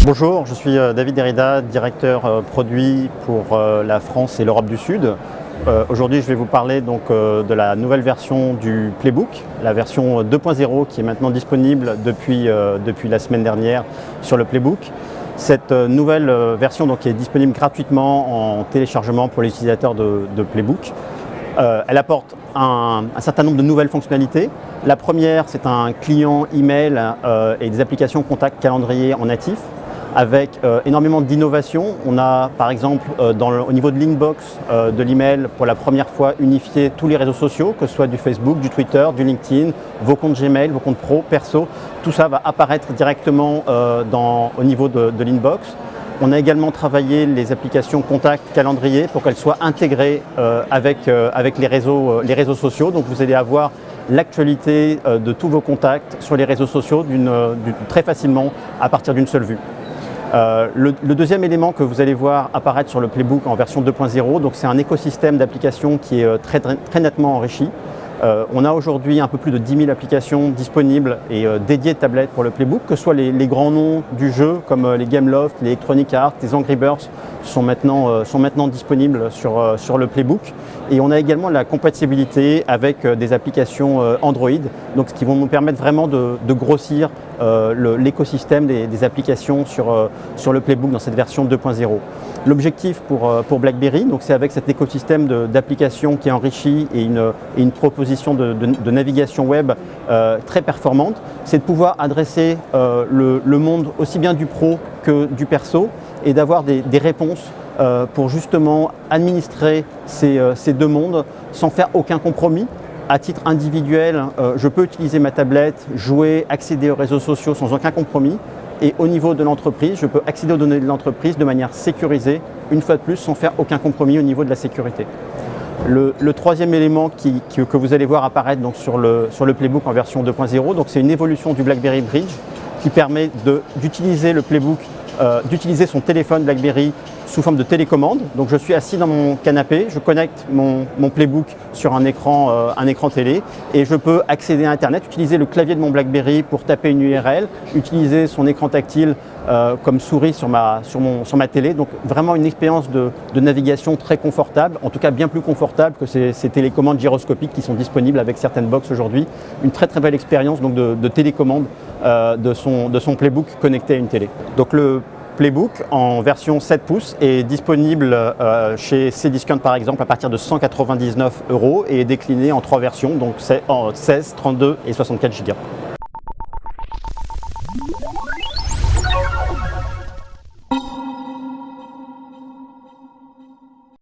Bonjour, je suis David Derrida, directeur produit pour la France et l'Europe du Sud. Aujourd'hui, je vais vous parler donc, de la nouvelle version du Playbook, la version 2.0 qui est maintenant disponible depuis la semaine dernière sur le Playbook. Cette nouvelle version donc, est disponible gratuitement en téléchargement pour les utilisateurs de Playbook. Elle apporte un certain nombre de nouvelles fonctionnalités. La première, c'est un client email et des applications contact calendrier en natif, avec énormément d'innovations. On a par exemple au niveau de l'inbox de l'email pour la première fois unifié tous les réseaux sociaux, que ce soit du Facebook, du Twitter, du LinkedIn, vos comptes Gmail, vos comptes pro, perso, tout ça va apparaître directement au niveau de l'inbox. On a également travaillé les applications contact calendrier pour qu'elles soient intégrées avec les réseaux sociaux. Donc vous allez avoir l'actualité de tous vos contacts sur les réseaux sociaux très facilement à partir d'une seule vue. Le deuxième élément que vous allez voir apparaître sur le Playbook en version 2.0, donc c'est un écosystème d'applications qui est très nettement enrichi. On a aujourd'hui un peu plus de 10 000 applications disponibles et dédiées de tablettes pour le Playbook, que ce soit les grands noms du jeu comme les Gameloft, les Electronic Arts, les Angry Birds sont maintenant disponibles sur le Playbook. Et on a également la compatibilité avec des applications Android, donc ce qui vont nous permettre vraiment de grossir l'écosystème des applications sur le Playbook dans cette version 2.0. L'objectif pour BlackBerry, c'est avec cet écosystème d'applications qui est enrichi et une proposition de navigation web très performante, c'est de pouvoir adresser le monde aussi bien du pro que du perso et d'avoir des réponses pour justement administrer ces deux mondes sans faire aucun compromis. À titre individuel, je peux utiliser ma tablette, jouer, accéder aux réseaux sociaux sans aucun compromis. Et au niveau de l'entreprise, je peux accéder aux données de l'entreprise de manière sécurisée, une fois de plus, sans faire aucun compromis au niveau de la sécurité. Le troisième élément que vous allez voir apparaître donc, sur le Playbook en version 2.0, c'est une évolution du BlackBerry Bridge qui permet d'utiliser le Playbook, d'utiliser son téléphone BlackBerry sous forme de télécommande. Donc je suis assis dans mon canapé, je connecte mon Playbook sur un écran télé et je peux accéder à Internet, utiliser le clavier de mon BlackBerry pour taper une URL, utiliser son écran tactile comme souris sur ma télé. Donc vraiment une expérience de navigation très confortable, en tout cas bien plus confortable que ces télécommandes gyroscopiques qui sont disponibles avec certaines box aujourd'hui. Une très très belle expérience donc, de télécommande de son Playbook connecté à une télé. Donc le Playbook en version 7 pouces est disponible chez Cdiscount par exemple à partir de 199 € et est décliné en 3 versions, donc c'est en 16, 32 et 64 Go.